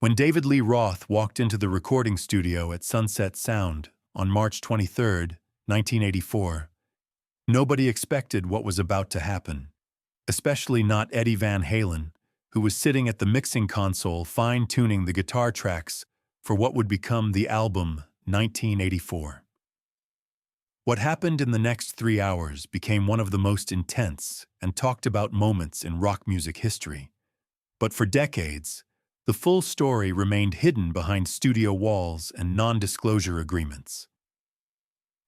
When David Lee Roth walked into the recording studio at Sunset Sound on March 23, 1984, nobody expected what was about to happen, especially not Eddie Van Halen, who was sitting at the mixing console fine-tuning the guitar tracks for what would become the album 1984. What happened in the next 3 hours became one of the most intense and talked about moments in rock music history. But for decades, the full story remained hidden behind studio walls and non-disclosure agreements.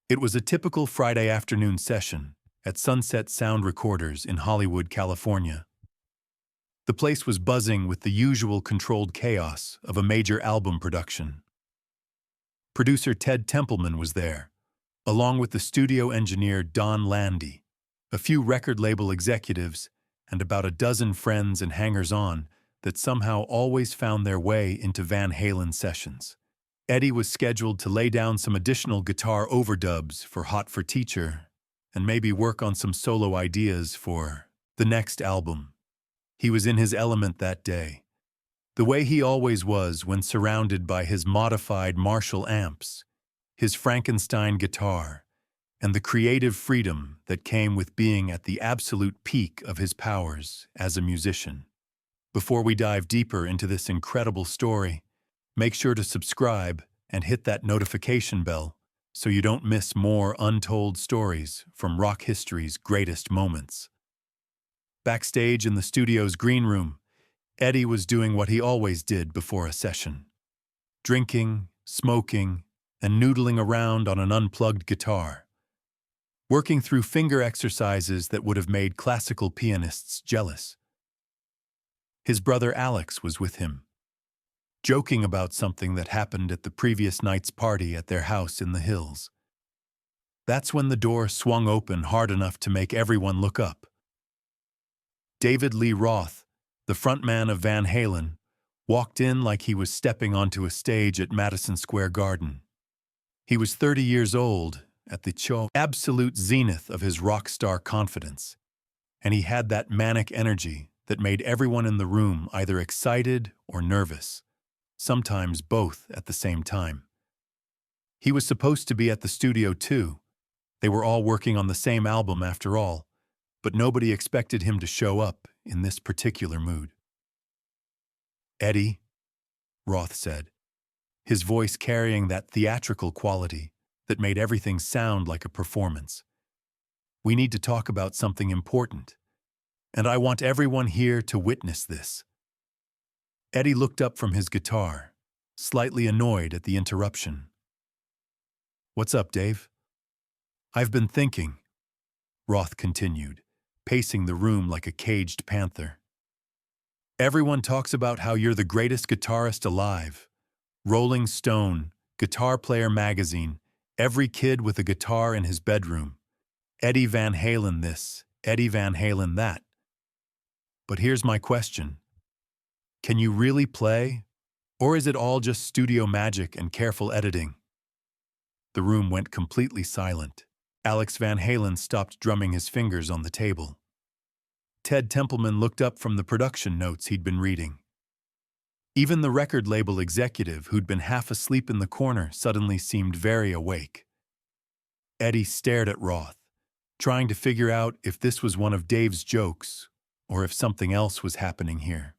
It was a typical Friday afternoon session at Sunset Sound Recorders in Hollywood, California. The place was buzzing with the usual controlled chaos of a major album production. Producer Ted Templeman was there, along with the studio engineer Don Landy, a few record label executives, and about a dozen friends and hangers-on that somehow always found their way into Van Halen sessions. Eddie was scheduled to lay down some additional guitar overdubs for Hot for Teacher and maybe work on some solo ideas for the next album. He was in his element that day, the way he always was when surrounded by his modified Marshall amps, his Frankenstein guitar, and the creative freedom that came with being at the absolute peak of his powers as a musician. Before we dive deeper into this incredible story, make sure to subscribe and hit that notification bell so you don't miss more untold stories from rock history's greatest moments. Backstage in the studio's green room, Eddie was doing what he always did before a session: drinking, smoking, and noodling around on an unplugged guitar, working through finger exercises that would have made classical pianists jealous. His brother Alex was with him, joking about something that happened at the previous night's party at their house in the hills. That's when the door swung open hard enough to make everyone look up. David Lee Roth, the frontman of Van Halen, walked in like he was stepping onto a stage at Madison Square Garden. He was 30 years old, at the absolute zenith of his rock star confidence, and he had that manic energy that made everyone in the room either excited or nervous, sometimes both at the same time. He was supposed to be at the studio too. They were all working on the same album after all, but nobody expected him to show up in this particular mood. "Eddie," Roth said, his voice carrying that theatrical quality that made everything sound like a performance. "We need to talk about something important, and I want everyone here to witness this." Eddie looked up from his guitar, slightly annoyed at the interruption. "What's up, Dave?" "I've been thinking," Roth continued, pacing the room like a caged panther. "Everyone talks about how you're the greatest guitarist alive. Rolling Stone, Guitar Player magazine, every kid with a guitar in his bedroom. Eddie Van Halen this, Eddie Van Halen that. But here's my question. Can you really play, or is it all just studio magic and careful editing?" The room went completely silent. Alex Van Halen stopped drumming his fingers on the table. Ted Templeman looked up from the production notes he'd been reading. Even the record label executive who'd been half asleep in the corner suddenly seemed very awake. Eddie stared at Roth, trying to figure out if this was one of Dave's jokes or if something else was happening here.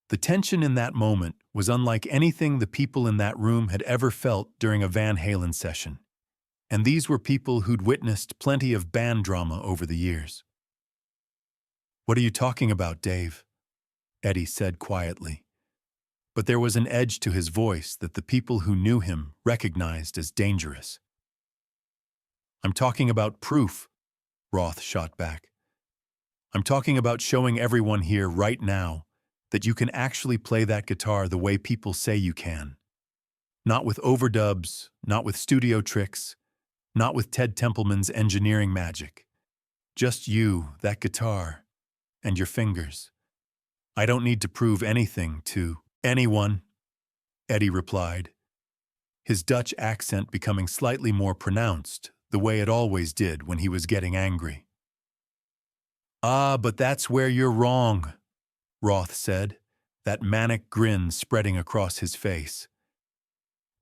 The tension in that moment was unlike anything the people in that room had ever felt during a Van Halen session, and these were people who'd witnessed plenty of band drama over the years. "What are you talking about, Dave?" Eddie said quietly. But there was an edge to his voice that the people who knew him recognized as dangerous. "I'm talking about proof," Roth shot back. "I'm talking about showing everyone here right now that you can actually play that guitar the way people say you can. Not with overdubs, not with studio tricks, not with Ted Templeman's engineering magic. Just you, that guitar, and your fingers. I don't need to prove anything to anyone," Eddie replied, his Dutch accent becoming slightly more pronounced, the way it always did when he was getting angry. "Ah, but that's where you're wrong," Roth said, that manic grin spreading across his face.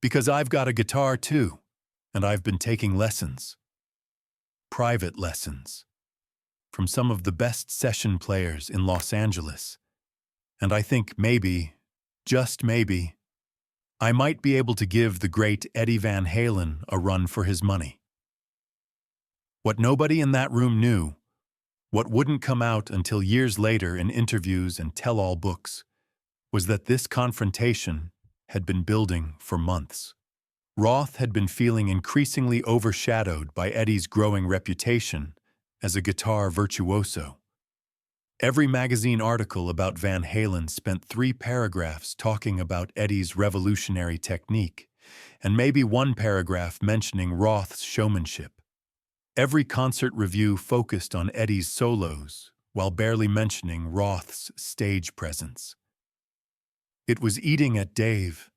Because I've got a guitar too, and I've been taking lessons. Private lessons. From some of the best session players in Los Angeles. And I think maybe, just maybe, I might be able to give the great Eddie Van Halen a run for his money. What nobody in that room knew, what wouldn't come out until years later in interviews and tell-all books, was that this confrontation had been building for months. Roth had been feeling increasingly overshadowed by Eddie's growing reputation as a guitar virtuoso. Every magazine article about Van Halen spent 3 paragraphs talking about Eddie's revolutionary technique, and maybe 1 paragraph mentioning Roth's showmanship. Every concert review focused on Eddie's solos, while barely mentioning Roth's stage presence. It was eating at Dave.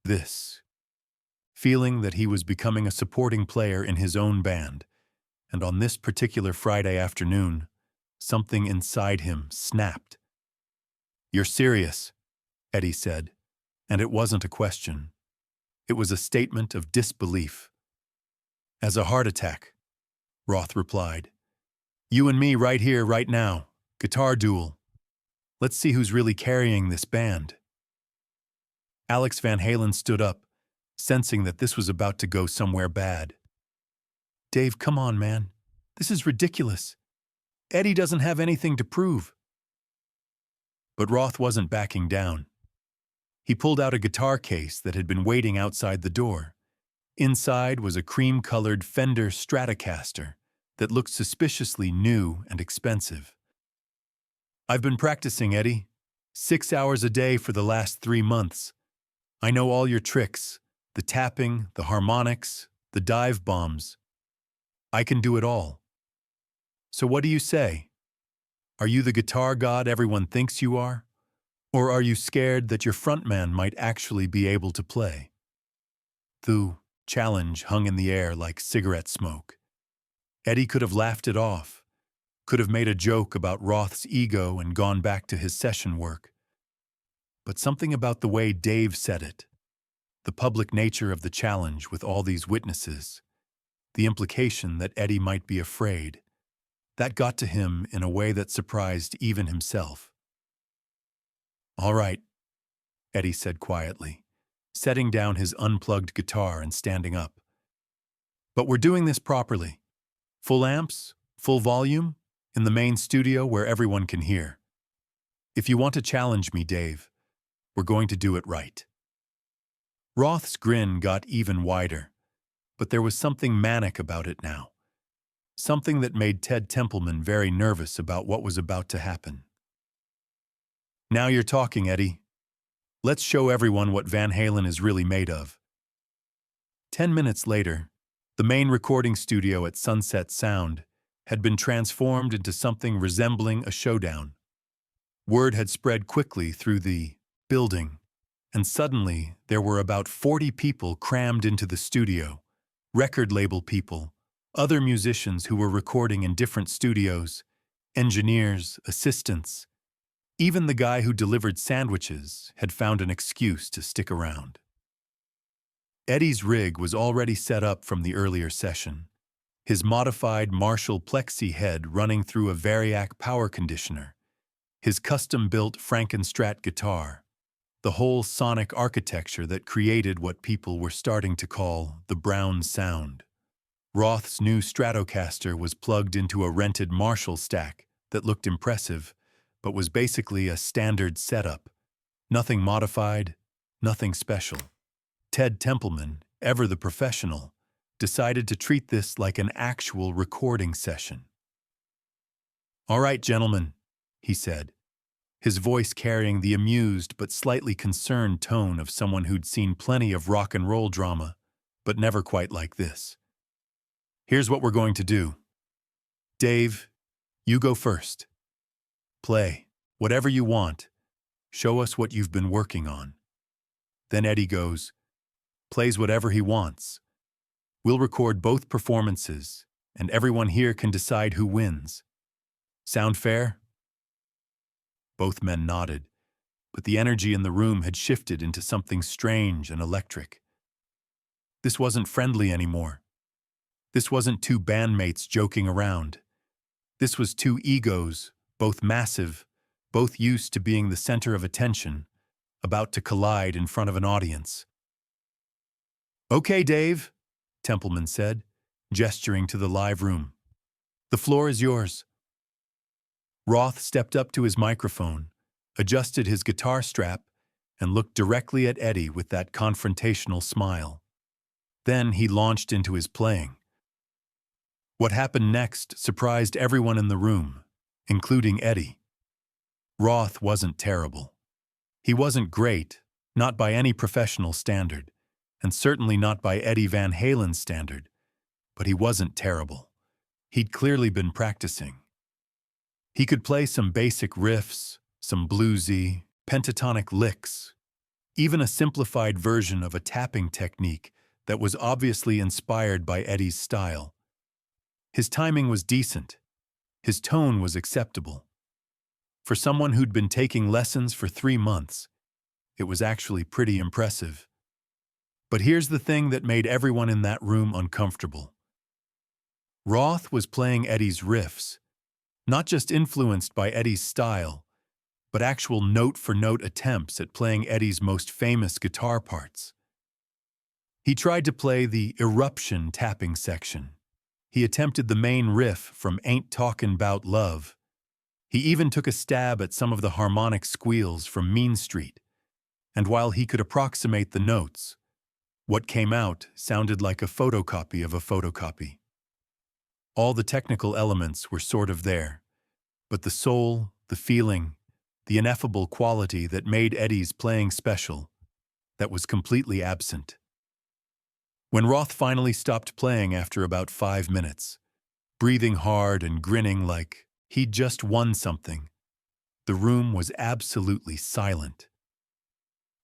This. Feeling that he was becoming a supporting player in his own band, and on this particular Friday afternoon, something inside him snapped. "You're serious," Eddie said, and it wasn't a question. It was a statement of disbelief. "As a heart attack," Roth replied. "You and me right here, right now. Guitar duel. Let's see who's really carrying this band." Alex Van Halen stood up, sensing that this was about to go somewhere bad. "Dave, come on, man. This is ridiculous. Eddie doesn't have anything to prove." But Roth wasn't backing down. He pulled out a guitar case that had been waiting outside the door. Inside was a cream-colored Fender Stratocaster that looked suspiciously new and expensive. "I've been practicing, Eddie. 6 hours a day for the last 3 months. I know all your tricks, the tapping, the harmonics, the dive bombs. I can do it all. So what do you say? Are you the guitar god everyone thinks you are? Or are you scared that your frontman might actually be able to play?" The challenge hung in the air like cigarette smoke. Eddie could have laughed it off, could have made a joke about Roth's ego and gone back to his session work. But something about the way Dave said it, the public nature of the challenge with all these witnesses, the implication that Eddie might be afraid, that got to him in a way that surprised even himself. "All right," Eddie said quietly, setting down his unplugged guitar and standing up. "But we're doing this properly. Full amps, full volume, in the main studio where everyone can hear. If you want to challenge me, Dave, we're going to do it right." Roth's grin got even wider, but there was something manic about it now. Something that made Ted Templeman very nervous about what was about to happen. "Now you're talking, Eddie. Let's show everyone what Van Halen is really made of." 10 minutes later, the main recording studio at Sunset Sound had been transformed into something resembling a showdown. Word had spread quickly through the building, and suddenly there were about 40 people crammed into the studio, record label people, other musicians who were recording in different studios, engineers, assistants. Even the guy who delivered sandwiches had found an excuse to stick around. Eddie's rig was already set up from the earlier session, his modified Marshall Plexi head running through a Variac power conditioner, his custom-built Frankenstrat guitar, the whole sonic architecture that created what people were starting to call the Brown sound. Roth's new Stratocaster was plugged into a rented Marshall stack that looked impressive, but was basically a standard setup. Nothing modified, nothing special. Ted Templeman, ever the professional, decided to treat this like an actual recording session. "All right, gentlemen," he said, his voice carrying the amused but slightly concerned tone of someone who'd seen plenty of rock and roll drama, but never quite like this. "Here's what we're going to do. Dave, you go first. Play whatever you want. Show us what you've been working on." Then Eddie goes, plays whatever he wants. We'll record both performances, and everyone here can decide who wins. Sound fair? Both men nodded, but the energy in the room had shifted into something strange and electric. This wasn't friendly anymore. This wasn't two bandmates joking around. This was two egos, both massive, both used to being the center of attention, about to collide in front of an audience. "Okay, Dave," Templeman said, gesturing to the live room. "The floor is yours." Roth stepped up to his microphone, adjusted his guitar strap, and looked directly at Eddie with that confrontational smile. Then he launched into his playing. What happened next surprised everyone in the room, including Eddie. Roth wasn't terrible. He wasn't great, not by any professional standard, and certainly not by Eddie Van Halen's standard, but he wasn't terrible. He'd clearly been practicing. He could play some basic riffs, some bluesy, pentatonic licks, even a simplified version of a tapping technique that was obviously inspired by Eddie's style. His timing was decent. His tone was acceptable. For someone who'd been taking lessons for 3 months, it was actually pretty impressive. But here's the thing that made everyone in that room uncomfortable. Roth was playing Eddie's riffs, not just influenced by Eddie's style, but actual note-for-note attempts at playing Eddie's most famous guitar parts. He tried to play the eruption tapping section. He attempted the main riff from Ain't Talkin' 'Bout Love. He even took a stab at some of the harmonic squeals from Mean Street. And while he could approximate the notes, what came out sounded like a photocopy of a photocopy. All the technical elements were sort of there, but the soul, the feeling, the ineffable quality that made Eddie's playing special, that was completely absent. When Roth finally stopped playing after about 5 minutes, breathing hard and grinning like he'd just won something, the room was absolutely silent.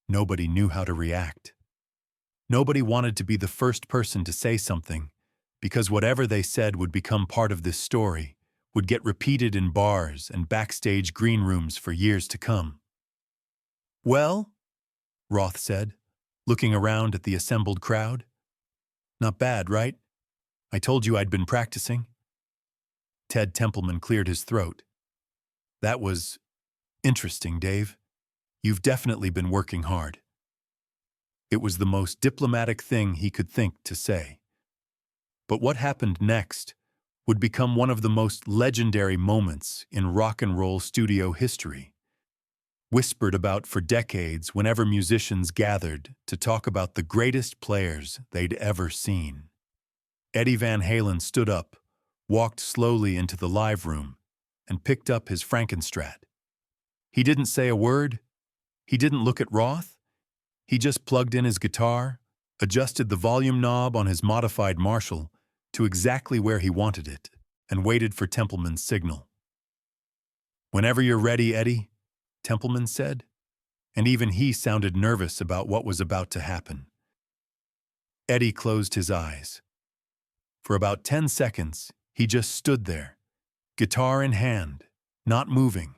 Nobody knew how to react. Nobody wanted to be the first person to say something, because whatever they said would become part of this story, would get repeated in bars and backstage green rooms for years to come. "Well," Roth said, looking around at the assembled crowd. "Not bad, right? I told you I'd been practicing." Ted Templeman cleared his throat. "That was interesting, Dave. You've definitely been working hard." It was the most diplomatic thing he could think to say. But what happened next would become one of the most legendary moments in rock and roll studio history, whispered about for decades whenever musicians gathered to talk about the greatest players they'd ever seen. Eddie Van Halen stood up, walked slowly into the live room, and picked up his Frankenstrat. He didn't say a word. He didn't look at Roth. He just plugged in his guitar, adjusted the volume knob on his modified Marshall to exactly where he wanted it, and waited for Templeman's signal. "Whenever you're ready, Eddie," Templeman said, and even he sounded nervous about what was about to happen. Eddie closed his eyes. For about 10 seconds, he just stood there, guitar in hand, not moving,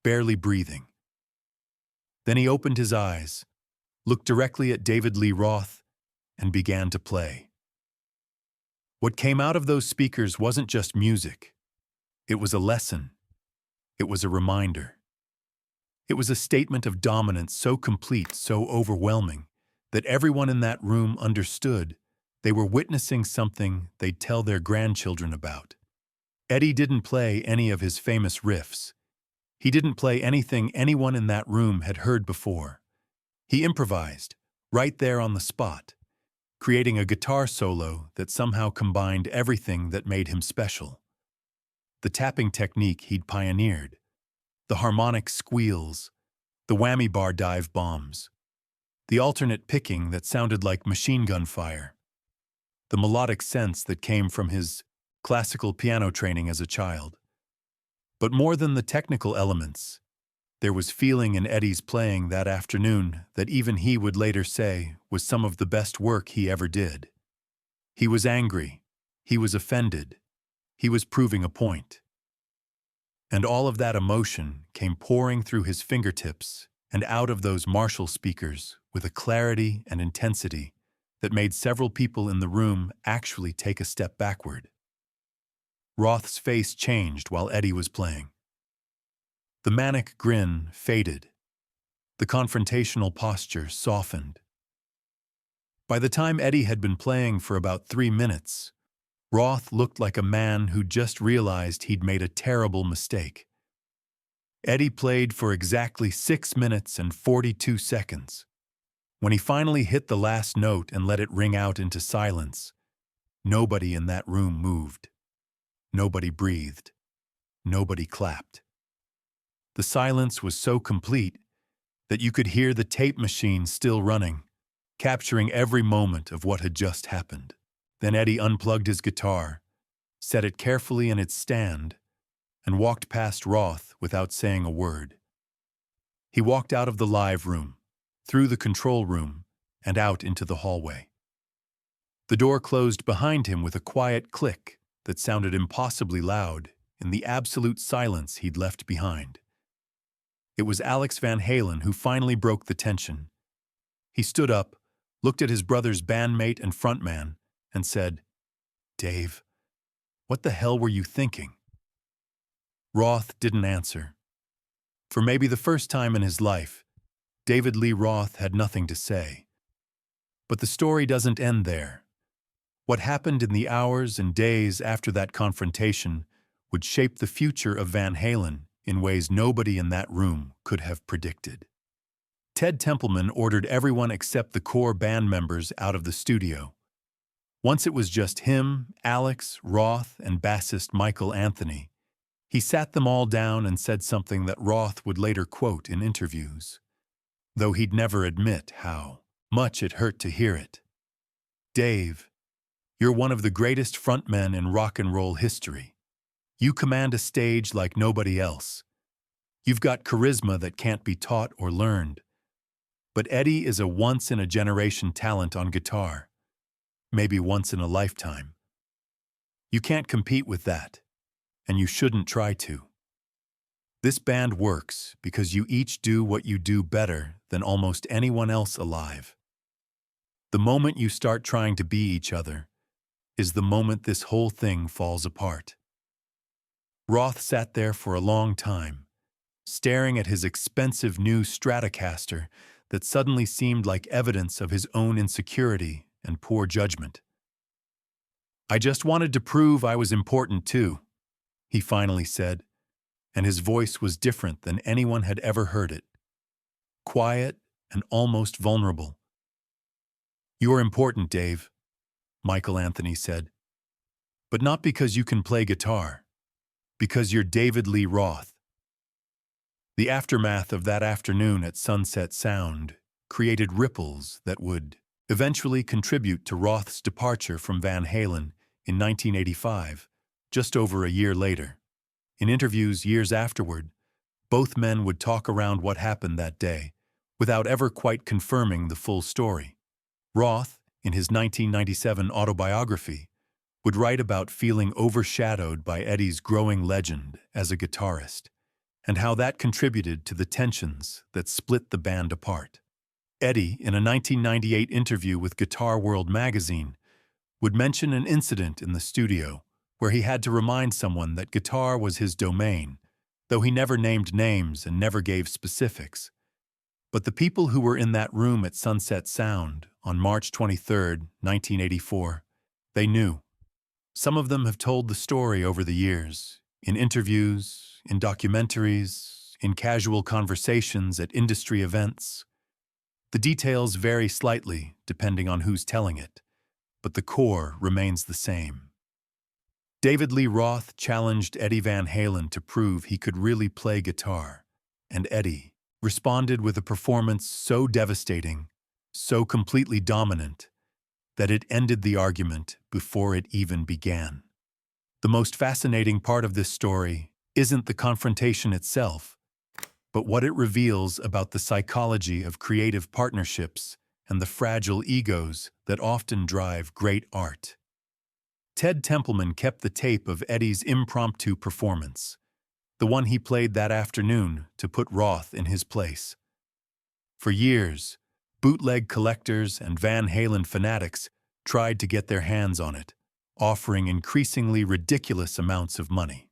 barely breathing. Then he opened his eyes, looked directly at David Lee Roth, and began to play. What came out of those speakers wasn't just music. It was a lesson. It was a reminder. It was a statement of dominance so complete, so overwhelming, that everyone in that room understood they were witnessing something they'd tell their grandchildren about. Eddie didn't play any of his famous riffs. He didn't play anything anyone in that room had heard before. He improvised, right there on the spot, creating a guitar solo that somehow combined everything that made him special. The tapping technique he'd pioneered, the harmonic squeals, the whammy bar dive bombs, the alternate picking that sounded like machine gun fire, the melodic sense that came from his classical piano training as a child. But more than the technical elements, there was feeling in Eddie's playing that afternoon that even he would later say was some of the best work he ever did. He was angry. He was offended. He was proving a point. And all of that emotion came pouring through his fingertips and out of those Marshall speakers with a clarity and intensity that made several people in the room actually take a step backward. Roth's face changed while Eddie was playing. The manic grin faded. The confrontational posture softened. By the time Eddie had been playing for about 3 minutes, Roth looked like a man who just realized he'd made a terrible mistake. Eddie played for exactly 6 minutes and 42 seconds. When he finally hit the last note and let it ring out into silence, nobody in that room moved. Nobody breathed. Nobody clapped. The silence was so complete that you could hear the tape machine still running, capturing every moment of what had just happened. Then Eddie unplugged his guitar, set it carefully in its stand, and walked past Roth without saying a word. He walked out of the live room, through the control room, and out into the hallway. The door closed behind him with a quiet click that sounded impossibly loud in the absolute silence he'd left behind. It was Alex Van Halen who finally broke the tension. He stood up, looked at his brother's bandmate and frontman, and said, "Dave, what the hell were you thinking?" Roth didn't answer. For maybe the first time in his life, David Lee Roth had nothing to say. But the story doesn't end there. What happened in the hours and days after that confrontation would shape the future of Van Halen in ways nobody in that room could have predicted. Ted Templeman ordered everyone except the core band members out of the studio. Once it was just him, Alex, Roth, and bassist Michael Anthony, he sat them all down and said something that Roth would later quote in interviews, though he'd never admit how much it hurt to hear it. "Dave, you're one of the greatest frontmen in rock and roll history. You command a stage like nobody else. You've got charisma that can't be taught or learned. But Eddie is a once-in-a-generation talent on guitar, maybe once in a lifetime. You can't compete with that, and you shouldn't try to. This band works because you each do what you do better than almost anyone else alive. The moment you start trying to be each other is the moment this whole thing falls apart." Roth sat there for a long time, staring at his expensive new Stratocaster that suddenly seemed like evidence of his own insecurity and poor judgment. "I just wanted to prove I was important too," he finally said, and his voice was different than anyone had ever heard it. Quiet and almost vulnerable. "You're important, Dave," Michael Anthony said. "But not because you can play guitar. Because you're David Lee Roth." The aftermath of that afternoon at Sunset Sound created ripples that would eventually contribute to Roth's departure from Van Halen in 1985, just over a year later. In interviews years afterward, both men would talk around what happened that day, without ever quite confirming the full story. Roth, in his 1997 autobiography, would write about feeling overshadowed by Eddie's growing legend as a guitarist, and how that contributed to the tensions that split the band apart. Eddie, in a 1998 interview with Guitar World magazine, would mention an incident in the studio where he had to remind someone that guitar was his domain, though he never named names and never gave specifics. But the people who were in that room at Sunset Sound on March 23, 1984, they knew. Some of them have told the story over the years, in interviews, in documentaries, in casual conversations at industry events. The details vary slightly depending on who's telling it, but the core remains the same. David Lee Roth challenged Eddie Van Halen to prove he could really play guitar, and Eddie responded with a performance so devastating, so completely dominant, that it ended the argument before it even began. The most fascinating part of this story isn't the confrontation itself, but what it reveals about the psychology of creative partnerships and the fragile egos that often drive great art. Ted Templeman kept the tape of Eddie's impromptu performance, the one he played that afternoon to put Roth in his place. For years, bootleg collectors and Van Halen fanatics tried to get their hands on it, offering increasingly ridiculous amounts of money.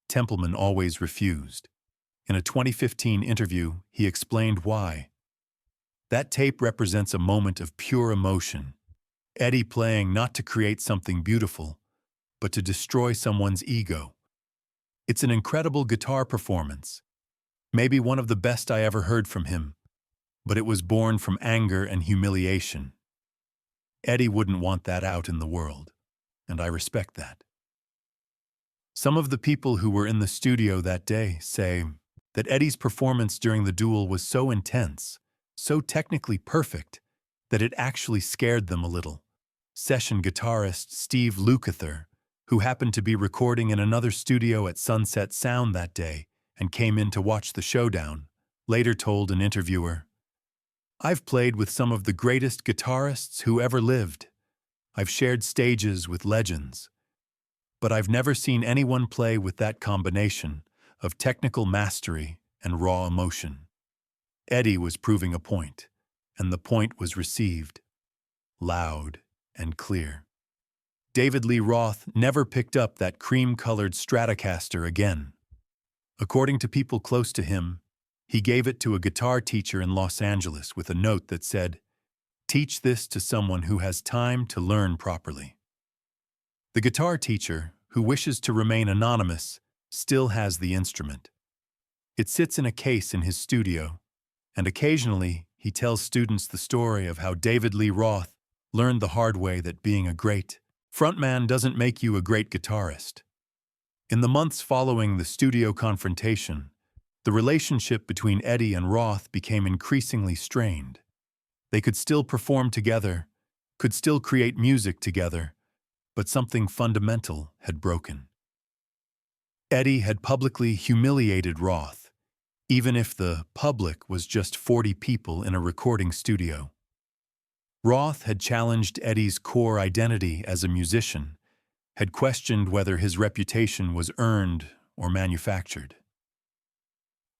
Templeman always refused. In a 2015 interview, he explained why. That tape represents a moment of pure emotion. Eddie playing not to create something beautiful, but to destroy someone's ego. It's an incredible guitar performance, maybe one of the best I ever heard from him, but it was born from anger and humiliation. Eddie wouldn't want that out in the world, and I respect that. Some of the people who were in the studio that day say that Eddie's performance during the duel was so intense, so technically perfect, that it actually scared them a little. Session guitarist Steve Lukather, who happened to be recording in another studio at Sunset Sound that day and came in to watch the showdown, later told an interviewer, "I've played with some of the greatest guitarists who ever lived. I've shared stages with legends. But I've never seen anyone play with that combination of technical mastery and raw emotion." Eddie was proving a point, and the point was received, loud and clear. David Lee Roth never picked up that cream-colored Stratocaster again. According to people close to him, he gave it to a guitar teacher in Los Angeles with a note that said, "Teach this to someone who has time to learn properly." The guitar teacher, who wishes to remain anonymous, still has the instrument. It sits in a case in his studio, and occasionally he tells students the story of how David Lee Roth learned the hard way that being a great frontman doesn't make you a great guitarist. In the months following the studio confrontation, the relationship between Eddie and Roth became increasingly strained. They could still perform together, could still create music together, but something fundamental had broken. Eddie had publicly humiliated Roth, even if the public was just 40 people in a recording studio. Roth had challenged Eddie's core identity as a musician, had questioned whether his reputation was earned or manufactured.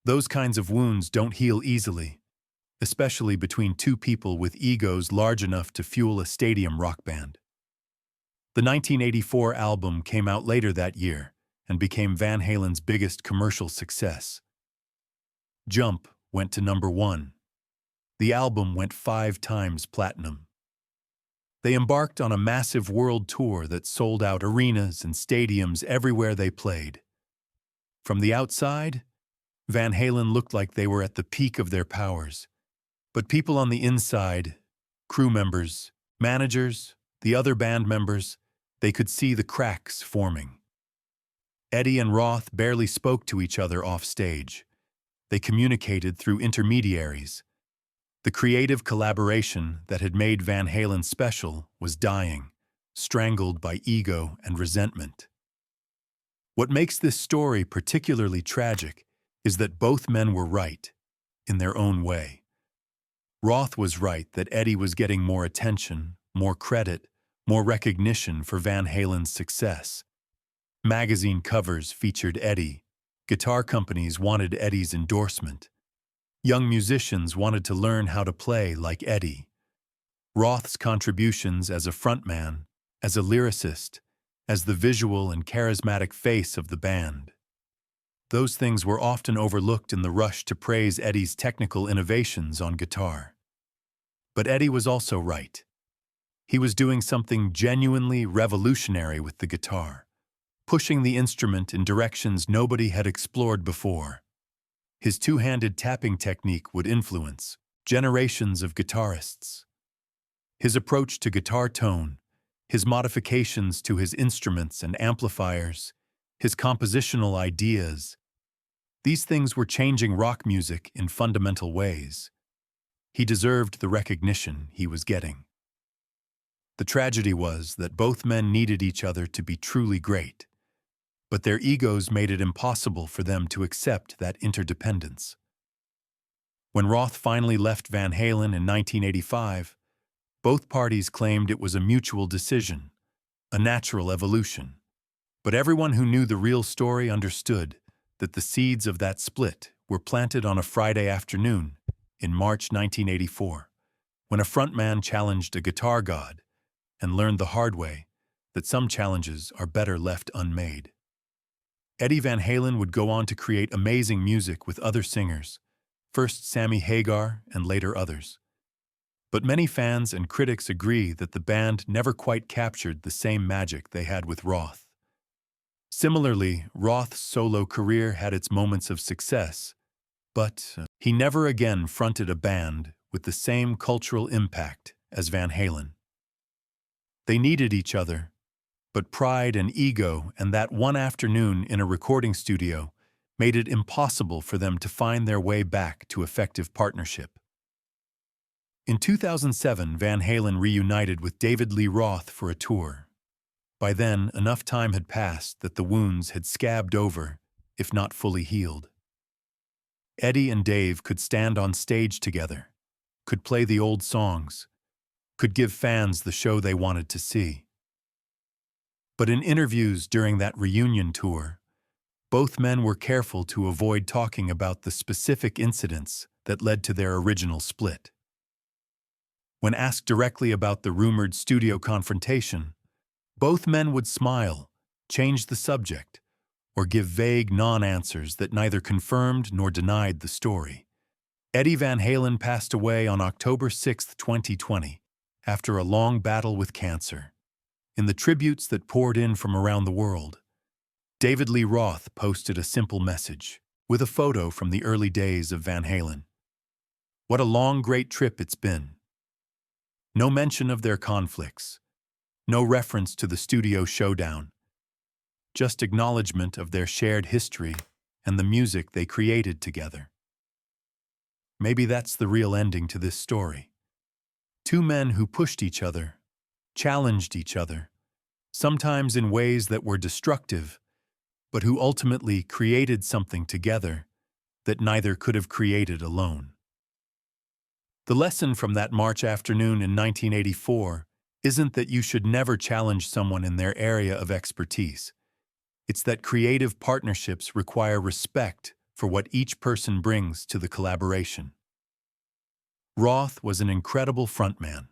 Those kinds of wounds don't heal easily, especially between two people with egos large enough to fuel a stadium rock band. The 1984 album came out later that year and became Van Halen's biggest commercial success. Jump went to #1. The album went 5 times platinum. They embarked on a massive world tour that sold out arenas and stadiums everywhere they played. From the outside, Van Halen looked like they were at the peak of their powers. But people on the inside, crew members, managers, the other band members, they could see the cracks forming. Eddie and Roth barely spoke to each other off stage. They communicated through intermediaries. The creative collaboration that had made Van Halen special was dying, strangled by ego and resentment. What makes this story particularly tragic is that both men were right, in their own way. Roth was right that Eddie was getting more attention, more credit, more recognition for Van Halen's success. Magazine covers featured Eddie. Guitar companies wanted Eddie's endorsement. Young musicians wanted to learn how to play like Eddie. Roth's contributions as a frontman, as a lyricist, as the visual and charismatic face of the band. Those things were often overlooked in the rush to praise Eddie's technical innovations on guitar. But Eddie was also right. He was doing something genuinely revolutionary with the guitar, pushing the instrument in directions nobody had explored before. His two-handed tapping technique would influence generations of guitarists. His approach to guitar tone, his modifications to his instruments and amplifiers, his compositional ideas, these things were changing rock music in fundamental ways. He deserved the recognition he was getting. The tragedy was that both men needed each other to be truly great, but their egos made it impossible for them to accept that interdependence. When Roth finally left Van Halen in 1985, both parties claimed it was a mutual decision, a natural evolution. But everyone who knew the real story understood that the seeds of that split were planted on a Friday afternoon in March 1984, when a frontman challenged a guitar god and learned the hard way that some challenges are better left unmade. Eddie Van Halen would go on to create amazing music with other singers, first Sammy Hagar and later others. But many fans and critics agree that the band never quite captured the same magic they had with Roth. Similarly, Roth's solo career had its moments of success, but he never again fronted a band with the same cultural impact as Van Halen. They needed each other, but pride and ego and that one afternoon in a recording studio made it impossible for them to find their way back to effective partnership. In 2007, Van Halen reunited with David Lee Roth for a tour. By then, enough time had passed that the wounds had scabbed over, if not fully healed. Eddie and Dave could stand on stage together, could play the old songs, could give fans the show they wanted to see. But in interviews during that reunion tour, both men were careful to avoid talking about the specific incidents that led to their original split. When asked directly about the rumored studio confrontation, both men would smile, change the subject, or give vague non-answers that neither confirmed nor denied the story. Eddie Van Halen passed away on October 6, 2020, after a long battle with cancer. In the tributes that poured in from around the world, David Lee Roth posted a simple message with a photo from the early days of Van Halen. "What a long, great trip it's been." No mention of their conflicts, no reference to the studio showdown, just acknowledgement of their shared history and the music they created together. Maybe that's the real ending to this story. Two men who pushed each other, challenged each other, sometimes in ways that were destructive, but who ultimately created something together that neither could have created alone. The lesson from that March afternoon in 1984 isn't that you should never challenge someone in their area of expertise. It's that creative partnerships require respect for what each person brings to the collaboration. Roth was an incredible frontman,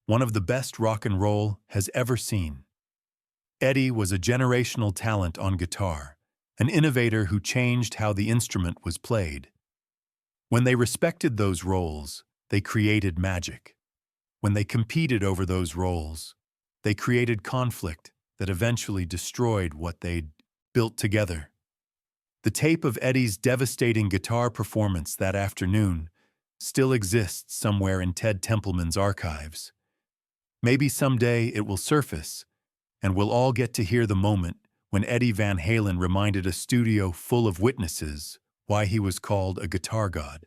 one of the best rock and roll has ever seen. Eddie was a generational talent on guitar, an innovator who changed how the instrument was played. When they respected those roles, they created magic. When they competed over those roles, they created conflict that eventually destroyed what they'd built together. The tape of Eddie's devastating guitar performance that afternoon still exists somewhere in Ted Templeman's archives. Maybe someday it will surface, and we'll all get to hear the moment when Eddie Van Halen reminded a studio full of witnesses why he was called a guitar god.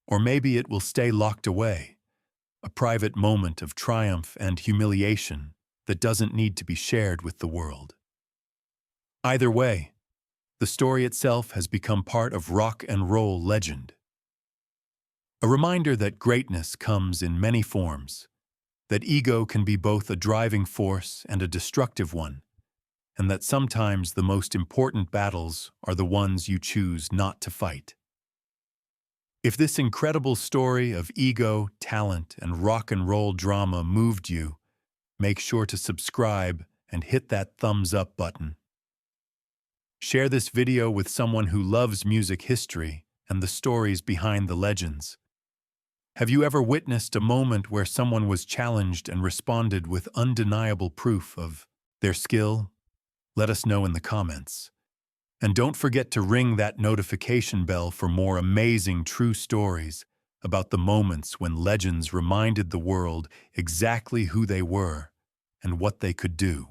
Or maybe it will stay locked away, a private moment of triumph and humiliation that doesn't need to be shared with the world. Either way, the story itself has become part of rock and roll legend. A reminder that greatness comes in many forms, that ego can be both a driving force and a destructive one, and that sometimes the most important battles are the ones you choose not to fight. If this incredible story of ego, talent, and rock and roll drama moved you, make sure to subscribe and hit that thumbs up button. Share this video with someone who loves music history and the stories behind the legends. Have you ever witnessed a moment where someone was challenged and responded with undeniable proof of their skill? Let us know in the comments. And don't forget to ring that notification bell for more amazing true stories about the moments when legends reminded the world exactly who they were and what they could do.